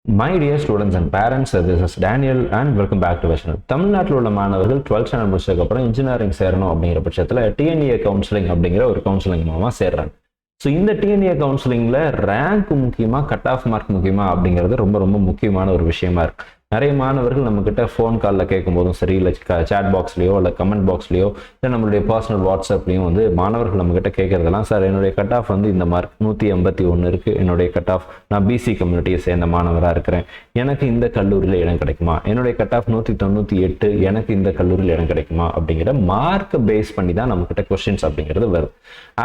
My dear students and parents, this is Daniel and welcome back to Vaishnav. தமிழ்நாட்டில் உள்ள மாணவர்கள் 12th standard முடிச்சதுக்கப்புறம் engineering சேரணும் அப்படிங்கிற பட்சத்தில் டிஎன்ஏ கவுன்சிலிங் அப்படிங்கிற ஒரு கவுன்சிலிங் மூலமாக சேர்றாங்க. ஸோ இந்த டிஎன்ஏ கவுன்சிலிங்கில் ரேங்க் முக்கியமாக கட் ஆஃப் மார்க் முக்கியமாக அப்படிங்கிறது ரொம்ப ரொம்ப முக்கியமான ஒரு விஷயமா இருக்கு. நிறைய மாணவர்கள் நம்மக்கிட்ட ஃபோன் காலில் கேட்கும் போதும் சரி, இல்லை சேட் பாக்ஸ்லையோ இல்லை கமெண்ட் பாக்ஸ்லையோ இல்லை நம்மளுடைய பர்சனல் வாட்ஸ்அப்லையும் வந்து மாணவர்கள் நம்மக்கிட்ட கேட்குறதெல்லாம், சார் என்னுடைய கட் ஆஃப் வந்து இந்த மார்க் 181 இருக்குது, என்னுடைய கட் ஆஃப் நான் பிசி கம்யூனிட்டியை சேர்ந்த மாணவராக இருக்கிறேன், எனக்கு இந்த கல்லூரியில் இடம் கிடைக்குமா, என்னுடைய கட் ஆஃப் 198, எனக்கு இந்த கல்லூரியில் இடம் கிடைக்குமா அப்படிங்கிற மார்க்கை பேஸ் பண்ணி தான் நம்மக்கிட்ட கொஸ்டின்ஸ் அப்படிங்கிறது வரும்.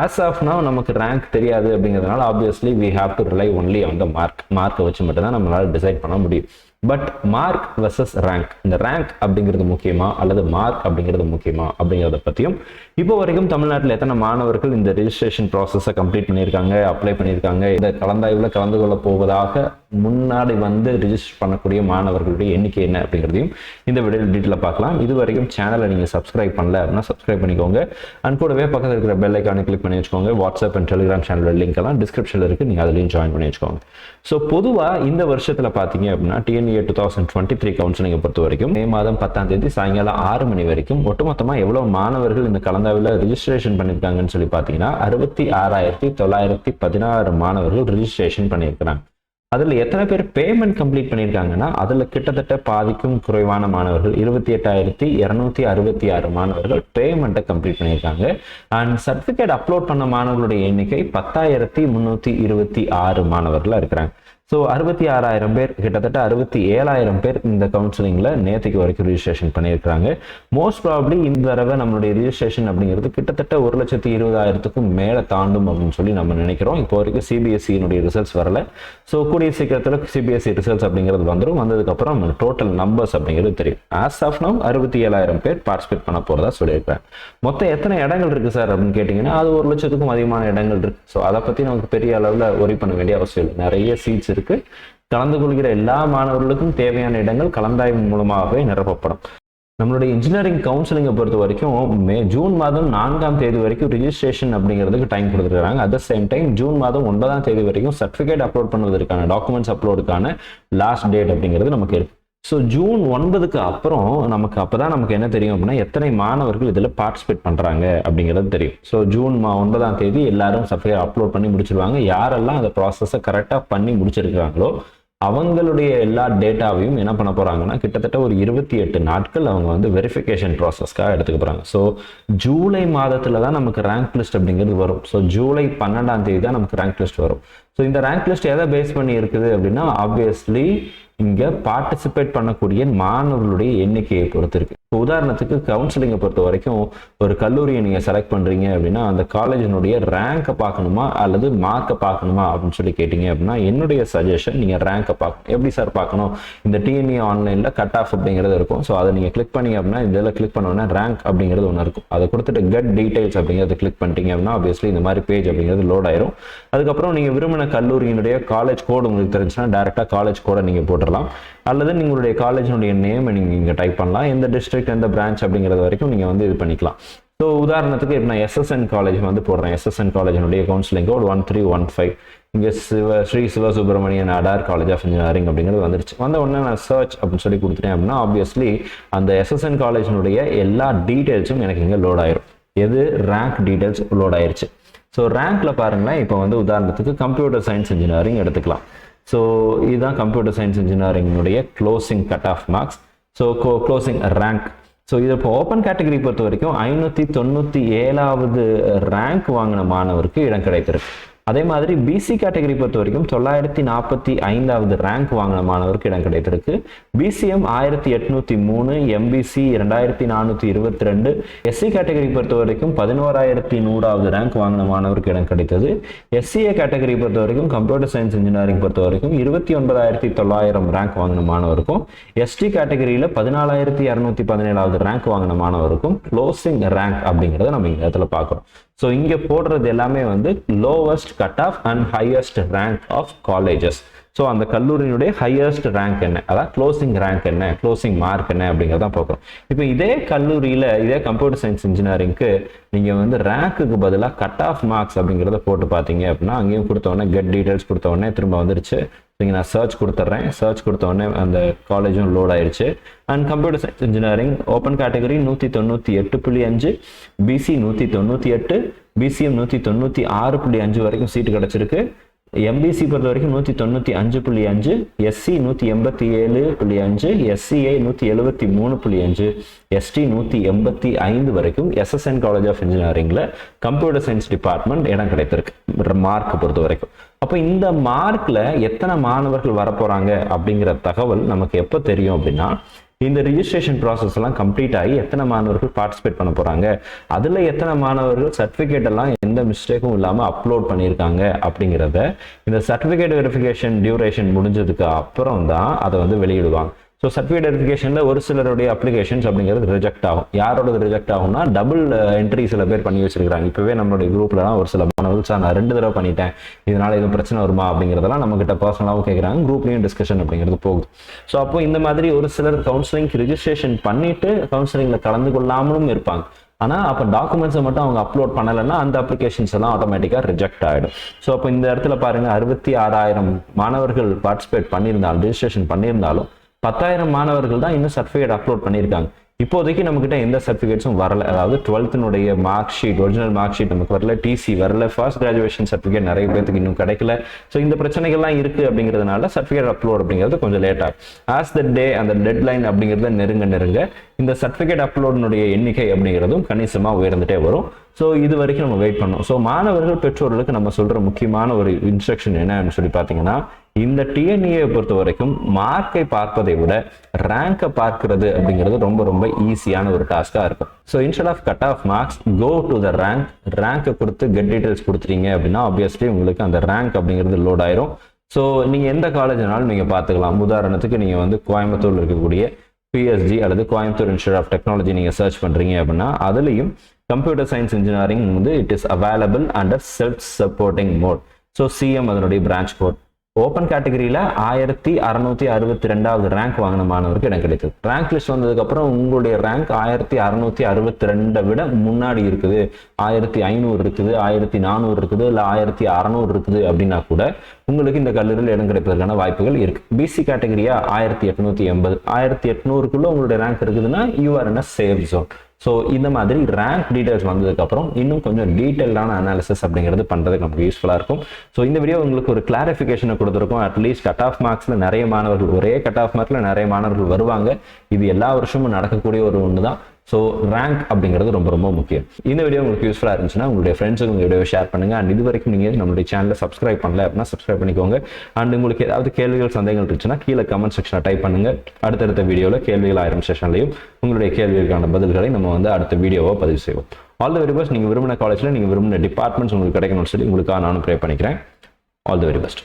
ஆஸ் ஆஃப் நவ் நமக்கு ரேங்க் தெரியாது அப்படிங்கிறதுனால obviously we have to rely only on the மார்க்கை வச்சு மட்டும் தான் நம்மளால் டிசைட் பண்ண முடியும். பட் மார்க் வெர்சஸ் ரேங்க், இந்த ரேங்க் அப்படிங்கிறது முக்கியமா அல்லது மார்க் அப்படிங்கிறது முக்கியமா அப்படிங்கிறத பற்றியும் இப்போ வரைக்கும் தமிழ்நாட்டில் எத்தனை மாணவர்கள் இந்த ரெஜிஸ்ட்ரேஷன் ப்ராசஸை கம்ப்ளீட் பண்ணியிருக்காங்க, அப்ளை பண்ணியிருக்காங்க, இந்த கலந்தாய்வில் கலந்து கொள்ள போவதாக முன்னாடி வந்து ரிஜிஸ்டர் பண்ணக்கூடிய மாணவர்களுடைய எண்ணிக்கை என்ன அப்படிங்கிறதையும் இந்த வீடியோவில் டீட்டெயிலாக பார்க்கலாம். இது வரைக்கும் சேனலை நீங்கள் சப்ஸ்கிரைப் பண்ணல அப்படின்னா சப்ஸ்கிரைப் பண்ணிக்கோங்க. அண்ட் கூடவே பக்கத்தில் இருக்கிற பெல் ஐக்கானை கிளிக் பண்ணி வச்சுக்கோங்க. வாட்ஸ்அப் அண்ட் டெலிகிராம் சேனலோட லிங்க் எல்லாம் டிஸ்கிரிப்ஷனில் இருக்குது, நீங்கள் அதுலேயும் ஜாயின் பண்ணி வச்சுக்கோங்க. ஸோ பொதுவாக இந்த வருஷத்தில் பார்த்தீங்க அப்படின்னா டிஎன்ஏ 2023 கவுன்சிலிங்கை பொறுத்த வரைக்கும் மே மாதம் 10ஆம் தேதி சாயங்காலம் 6 மணி வரைக்கும் ஒட்டுமொத்தமாக எவ்வளோ மாணவர்கள் இந்த கலந்தாய்வில் ரிஜிஸ்ட்ரேஷன் பண்ணியிருக்காங்கன்னு சொல்லி பார்த்தீங்கன்னா 66,916 மாணவர்கள் ரிஜிஸ்ட்ரேஷன் பண்ணியிருக்கிறாங்க. அதில் எத்தனை பேர் பேமெண்ட் கம்ப்ளீட் பண்ணியிருக்காங்கன்னா அதில் கிட்டத்தட்ட பாதிக்கும் குறைவான மாணவர்கள் 28,266 மாணவர்கள் பேமெண்ட்டை கம்ப்ளீட் பண்ணியிருக்காங்க. அண்ட் சர்டிஃபிகேட் அப்லோட் பண்ண மாணவர்களுடைய எண்ணிக்கை 10,326 மாணவர்களாக இருக்கிறாங்க. ஸோ 66,000 பேர், கிட்டத்தட்ட 67,000 பேர் இந்த கவுன்சிலிங்கில் நேற்றுக்கு வரைக்கும் ரிஜிஸ்ட்ரேஷன் பண்ணியிருக்கிறாங்க. மோஸ்ட் ப்ராபப்ளி இந்த தடவை நம்மளுடைய ரிஜிஸ்ட்ரேஷன் அப்படிங்கிறது கிட்டத்தட்ட 1,20,000க்கும் மேலே தாண்டும் அப்படின்னு சொல்லி நம்ம நினைக்கிறோம். இப்போ வரைக்கும் சிபிஎஸ்சியினுடைய ரிசல்ட்ஸ் வரல. ஸோ கூடிய சீக்கிரத்தில் சிபிஎஸ்சி ரிசல்ட்ஸ் அப்படிங்கிறது வந்துடும். வந்ததுக்கப்புறம் டோட்டல் நம்பர்ஸ் அப்படிங்கிறது தெரியும். ஆஸ் ஆஃப் நவ் 67,000 பேர் பார்ட்டிசிபேட் பண்ண போகிறதா சொல்லியிருக்காங்க. மொத்தம் எத்தனை இடங்கள் இருக்குது சார் அப்படின்னு கேட்டிங்கன்னா அது 1,00,000க்கும் அதிகமான இடங்கள் இருக்குது. ஸோ அதை பற்றி நமக்கு பெரிய அளவில் ஒரி பண்ண வேண்டிய அவசியம் இல்லை. நிறைய சீட்ஸ் இருக்கு. கலந்து கொள்கிற எல்லா மாணவர்களுக்கும் தேவையான இடங்கள் கலந்தாய்வு மூலமாகவே நிரப்பப்படும். நம்மளுடைய இன்ஜினியரிங் கவுன்சிலிங்கை பொறுத்த வரைக்கும் ஜூன் மாதம் 4ஆம் தேதி வரைக்கும் ரிஜிஸ்ட்ரேஷன் அப்படிங்கிறதுக்கு டைம் கொடுத்துருக்காங்க. At the same time June மாதம் 9ஆம் தேதி வரைக்கும் சர்டிஃபிகேட் அப்லோட் பண்ணுவதற்கான டாக்குமெண்ட்ஸ் அப்லோடுக்கான லாஸ்ட் டேட் அப்படிங்கிறது நமக்கு இருக்கு. ஸோ ஜூன் 9க்கு அப்புறம் நமக்கு அப்போதான் நமக்கு என்ன தெரியும் அப்படின்னா எத்தனை மாணவர்கள் இதில் பார்ட்டிசிபேட் பண்ணுறாங்க அப்படிங்கிறது தெரியும். ஸோ ஜூன் 9ஆம் தேதி எல்லாரும் சர்டிஃபிகேட் அப்லோட் பண்ணி முடிச்சிருவாங்க. யாரெல்லாம் அந்த ப்ராசஸை கரெக்டாக பண்ணி முடிச்சிருக்கிறாங்களோ அவங்களுடைய எல்லா டேட்டாவையும் என்ன பண்ண போகிறாங்கன்னா கிட்டத்தட்ட ஒரு 28 நாட்கள் அவங்க வந்து வெரிஃபிகேஷன் ப்ராசஸ்க்காக எடுத்துக்க போகிறாங்க. ஸோ ஜூலை மாதத்தில் தான் நமக்கு ரேங்க் லிஸ்ட் அப்படிங்கிறது வரும். ஸோ ஜூலை 12ஆம் தேதி தான் நமக்கு ரேங்க் லிஸ்ட் வரும். ஸோ இந்த ரேங்க் லிஸ்ட் எதை பேஸ் பண்ணி இருக்குது அப்படின்னா ஆப்வியஸ்லி இங்கே பார்ட்டிசிபேட் பண்ணக்கூடிய மாணவர்களுடைய எண்ணிக்கையை பொறுத்து இருக்கு. இப்போ உதாரணத்துக்கு கவுன்சிலிங்கை பொறுத்த வரைக்கும் ஒரு கல்லூரியை நீங்கள் செலக்ட் பண்ணுறீங்க அப்படின்னா அந்த காலேஜினுடைய ரேங்கை பார்க்கணுமா அல்லது மார்க்கை பார்க்கணுமா அப்படின்னு சொல்லி கேட்டிங்க அப்படின்னா என்னுடைய சஜஷன் நீங்கள் ரேங்கை பார்க்கணும். எப்படி சார் பார்க்கணும்? இந்த டிஎன்ஏ ஆன்லைனில் கட் ஆஃப் அப்படிங்கிறது இருக்கும். ஸோ அதை நீங்கள் கிளிக் பண்ணிங்க அப்படின்னா இதில் கிளிக் பண்ணோன்னா ரேங்க் அப்படிங்கிறது ஒன்று இருக்கும். அதை கொடுத்துட்டு கெட் டீடைல்ஸ் அப்படிங்கிறத கிளிக் பண்ணிட்டீங்க அப்படின்னா ஆப்வியஸ்லி இந்த மாதிரி பேஜ் அப்படிங்கிறது லோட் ஆயிரும். அதுக்கப்புறம் நீங்கள் விரும்பின கல்லூரியினுடைய காலேஜ் கோடு உங்களுக்கு தெரிஞ்சுன்னா டேரெக்டாக காலேஜ் கோடை நீங்கள் போட்டுடலாம். அல்லது நீங்களுடைய காலேஜினுடைய நேம் நீங்கள் இங்கே டைப் பண்ணலாம். எந்த டிஸ்ட்ரிக்ட் எந்த பிரான்ச் அப்படிங்கிறது வரைக்கும் நீங்கள் வந்து இது பண்ணிக்கலாம். ஸோ உதாரணத்துக்கு இப்போ நான் எஸ்எஸ்என் காலேஜ் வந்து போடுறேன். எஸ்எஸ்என் காலேஜினுடைய கவுன்சிலிங் கோட் 1315. இங்கே Sri Sivasubramanian Nadar college of engineering அப்படிங்கிறது வந்துருச்சு. வந்த உடனே நான் சர்ச் அப்படின்னு சொல்லி கொடுத்துட்டேன் அப்படின்னா ஆப்வியஸ்லி அந்த எஸ்எஸ்என் காலேஜினுடைய எல்லா டீட்டெயில்ஸும் எனக்கு இங்கே லோட் ஆயிரும். எது ரேங்க் டீட்டெயில்ஸ் லோட் ஆயிருச்சு. ஸோ ரேங்க்ல பாருங்களேன், இப்போ வந்து உதாரணத்துக்கு கம்ப்யூட்டர் சயின்ஸ் இன்ஜினியரிங் எடுத்துக்கலாம். ஸோ இதுதான் கம்ப்யூட்டர் சயின்ஸ் இன்ஜினியரிங்குடைய closing cut off marks. So closing rank. So இதை இப்போ ஓப்பன் கேட்டகரி பொறுத்த வரைக்கும் 597வது ரேங்க் வாங்கின மாணவருக்கு இடம் கிடைத்திருக்கு. அதே மாதிரி பிசி கேட்டகரி பொறுத்த வரைக்கும் 945வது ரேங்க் வாங்கின மாணவருக்கு இடம் கிடைத்திருக்கு. பிசிஎம் 1803, எம்பிசி 2422, எஸ்சி கேட்டகரி பொறுத்த வரைக்கும் 11,100வது ரேங்க் வாங்கின மாணவருக்கு இடம் கிடைத்தது. எஸ்சிஏ கேட்டகரி பொறுத்த வரைக்கும் கம்ப்யூட்டர் சயின்ஸ் இன்ஜினியரிங் பொறுத்த வரைக்கும் 29,900 ரேங்க் வாங்கின மாணவருக்கும், எஸ்டி கேட்டகரியில் 14,217வது ரேங்க் வாங்கின மாணவருக்கும் க்ளோசிங் ரேங்க் அப்படிங்கிறத நம்ம இந்த இடத்துல பார்க்குறோம். ஸோ இங்கே போடுறது எல்லாமே வந்து lowest cut off and highest rank of colleges. So அந்த கல்லூரியினுடைய ஹையஸ்ட் ரேங்க் என்ன, அதாவது க்ளோசிங் ரேங்க் என்ன, க்ளோசிங் மார்க் என்ன அப்படிங்கிறத பார்க்குறோம். இப்போ இதே கல்லூரியில் இதே கம்ப்யூட்டர் சயின்ஸ் இன்ஜினியரிங்க்கு நீங்கள் வந்து ரேங்க்குக்கு பதிலாக கட் ஆஃப் மார்க்ஸ் அப்படிங்கிறத போட்டு பார்த்தீங்க அப்படின்னா அங்கேயும் கொடுத்தோடனே கெட் டீடைல்ஸ் கொடுத்தோடனே திரும்ப வந்துருச்சு இங்கே நான் சர்ச் கொடுத்துட்றேன். சர்ச் கொடுத்த உடனே அந்த காலேஜும் லோட் ஆயிடுச்சு. And computer science engineering open category 198.5, BC 198, BCM 196.5 வரைக்கும் சீட்டு கிடச்சிருக்கு. எம்பிசி பொறுத்த வரைக்கும் 195.5, எஸ்சி 187.5, எஸ்சிஐ 173.5, எஸ்டி 185 வரைக்கும் எஸ்எஸ்என் காலேஜ் ஆஃப் இன்ஜினியரிங்ல கம்ப்யூட்டர் சயின்ஸ் டிபார்ட்மெண்ட் இடம் கிடைத்திருக்கு மார்க் பொறுத்த வரைக்கும். அப்போ இந்த மார்க்ல எத்தனை மாணவர்கள் வரப்போறாங்க அப்படிங்கிற தகவல் நமக்கு எப்போ தெரியும் அப்படின்னா, இந்த ரிஜிஸ்ட்ரேஷன் ப்ராசஸ் எல்லாம் கம்ப்ளீட் ஆகி எத்தனை மாணவர்கள் பார்ட்டிசிபேட் பண்ண போறாங்க, அதுல எத்தனை மாணவர்கள் சர்டிபிகேட் எல்லாம் எந்த மிஸ்டேக்கும் இல்லாம அப்லோட் பண்ணியிருக்காங்க அப்படிங்கிறத இந்த சர்டிபிகேட் வெரிஃபிகேஷன் டியூரேஷன் முடிஞ்சதுக்கு அப்புறம் தான் அதை வந்து வெளியிடுவாங்க. ஸோ சர்டிஃபிகேட் வெரிஃபிகேஷன்ல ஒரு சிலருடைய அப்ளிகேஷன்ஸ் அப்படிங்கிறது ரிஜெக்ட் ஆகும். யாரோட ரிஜெக்ட் ஆகும்னா, டபுள் என்ட்ரி சில பேர் பண்ணி வச்சிருக்காங்க. இப்பவே நம்மளுடைய குரூப்லாம் ஒரு சில மாணவர்கள் சார் நான் 2 தடவை பண்ணிட்டேன், இதனால எதுவும் பிரச்சனை வருமா அப்படிங்கிறதெல்லாம் நம்ம கிட்ட பர்சனலாகவும் கேட்குறாங்க. குரூப்லையும் டிஸ்கஷன் அப்படிங்கிறது போகுது. ஸோ அப்போ இந்த மாதிரி ஒரு சிலர் கவுன்சிலிங்க்கு ரிஜிஸ்ட்ரேஷன் பண்ணிட்டு கவுன்சிலிங்ல கலந்து கொள்ளாமலும் இருப்பாங்க. ஆனால் அப்போ டாக்குமெண்ட்ஸை மட்டும் அவங்க அப்லோட் பண்ணலைன்னா அந்த அப்ளிகேஷன்ஸ் எல்லாம் ஆட்டோமேட்டிக்காக ரிஜெக்ட் ஆகிடும். ஸோ அப்போ இந்த இடத்துல பாருங்க, 66,000 மாணவர்கள் பார்ட்டிசிபேட் பண்ணியிருந்தாலும் ரிஜிஸ்ட்ரேஷன் பண்ணியிருந்தாலும் 10,000 மாணவர்கள் தான் இன்னும் சர்டிஃபிகேட் அப்லோட் பண்ணியிருக்காங்க. இப்போதைக்கு நம்மகிட்ட எந்த சர்டிஃபிகேட்ஸும் வரல. அதாவது 12th mark sheet, original mark sheet நமக்கு வரல, டிசி வரல, ஃபர்ஸ்ட் கிராஜுவேஷன் சர்டிஃபிகேட் நிறைய பேருக்கு இன்னும் கிடைக்கல. ஸோ இந்த பிரச்சனைகள்லாம் இருக்கு அப்படிங்கிறதுனால சர்டிஃபிகேட் அப்லோட் அப்படிங்கிறது கொஞ்சம் லேட் ஆகும். ஆஸ் த டே அந்த டெட்லைன் அப்படிங்கிறத நெருங்க இந்த சர்டிஃபிகேட் அப்லோடினுடைய எண்ணிக்கை அப்படிங்கிறதும் கணிசமாக உயர்ந்துட்டே வரும். ஸோ இது வரைக்கும் நம்ம வெயிட் பண்ணோம். ஸோ மாணவர்கள் பெற்றோர்களுக்கு நம்ம சொல்ற முக்கியமான ஒரு இன்ஸ்ட்ரக்ஷன் என்னன்னு சொல்லி பார்த்தீங்கன்னா, இந்த டிஎன்ஏ பொறுத்த வரைக்கும் மார்க்கை பார்ப்பதை விட ரேங்கை பார்க்கிறது அப்படிங்கிறது ரொம்ப ரொம்ப ஈஸியான ஒரு டாஸ்கா இருக்கும். So instead of cut off marks, go to the rank. ரேங்கை கொடுத்து கெட் டீடைல்ஸ் கொடுத்துட்டீங்க அப்படின்னா ஆப்வியஸ்லி உங்களுக்கு அந்த ரேங்க் அப்படிங்கிறது லோட் ஆயிரும். ஸோ நீங்க எந்த காலேஜ்னாலும் நீங்க பார்த்துக்கலாம். உதாரணத்துக்கு நீங்க வந்து கோயம்புத்தூர்ல இருக்கக்கூடிய பிஎஸ்ஜி அல்லது கோயம்புத்தூர் இன்ஸ்டியூட் ஆஃப் டெக்னாலஜி நீங்க சர்ச் பண்றீங்க அப்படின்னா அதுலயும் கம்ப்யூட்டர் சயின்ஸ் இன்ஜினியரிங் வந்து it is available under self supporting mode. So CM அதனுடைய பிரான்ச் கோட். ஓப்பன் கேட்டகரியில 1662வது ரேங்க் வாங்கின மாணவருக்கு இடம் கிடைத்தது. ரேங்க் லிஸ்ட் வந்ததுக்கு அப்புறம் உங்களுடைய ரேங்க் 1662 விட முன்னாடி இருக்குது, 1500 இருக்குது, 1400 இருக்குது, இல்ல 1600 இருக்குது அப்படின்னா கூட உங்களுக்கு இந்த கல்லூரியில் இடம் கிடைப்பதற்கான வாய்ப்புகள் இருக்கு. பிசி கேட்டகரியா 1880, 1800க்குள்ள உங்களுடைய ரேங்க் இருக்குதுன்னா you are in a safe zone. So இந்த மாதிரி ரேங்க் டீடைல்ஸ் வந்ததுக்கு அப்புறம் இன்னும் கொஞ்சம் டீட்டெயிலான அனாலிசிஸ் அப்படிங்கிறது பண்றதுக்கு நமக்கு யூஸ்ஃபுல்லா இருக்கும். ஸோ இந்த வீடியோ உங்களுக்கு ஒரு கிளாரிஃபிகேஷனை கொடுத்துருக்கோம். அட்லீஸ்ட் கட் ஆஃப் மார்க்ஸ்ல நிறைய மாணவர்கள், ஒரே கட் ஆஃப் மார்க்ல நிறைய மாணவர்கள் வருவாங்க. இது எல்லா வருஷமும் நடக்கக்கூடிய ஒரு ஒன்று தான். ஸோ ரேங்க் அப்படிங்கிறது ரொம்ப ரொம்ப முக்கியம். இந்த வீடியோ உங்களுக்கு யூஸ்ஃபுல்லாக இருந்துச்சுன்னா உங்களுடைய ஃப்ரெண்ட்ஸுக்கு உங்கள் வீடியோ ஷேர் பண்ணுங்க. அண்ட் இது வரைக்கும் நீங்கள் நம்மளுடைய சேனலை சப்ஸ்கிரைப் பண்ணல அப்படின்னா சப்ஸ்கிரைப் பண்ணிக்கோங்க. அண்ட் உங்களுக்கு ஏதாவது கேள்விகள் சந்தேகங்கள் இருந்துச்சுன்னா கீழே கமெண்ட் செக்ஷனில் டைப் பண்ணுங்க. அடுத்தடுத்த வீடியோவில் கேள்விகள் 1000 செஷன்லையும் உங்களுடைய கேள்விகளுக்கான பதில்களை நம்ம வந்து அடுத்த வீடியோவை பதிவு செய்வோம். All the very best. நீங்கள் விரும்பின காலேஜில் நீங்கள் விரும்பின டிபார்ட்மெண்ட்ஸ் உங்களுக்கு கிடைக்கணும்னு சொல்லி உங்களுக்காக நானும் ப்ரே பண்ணிக்கிறேன். All the very best.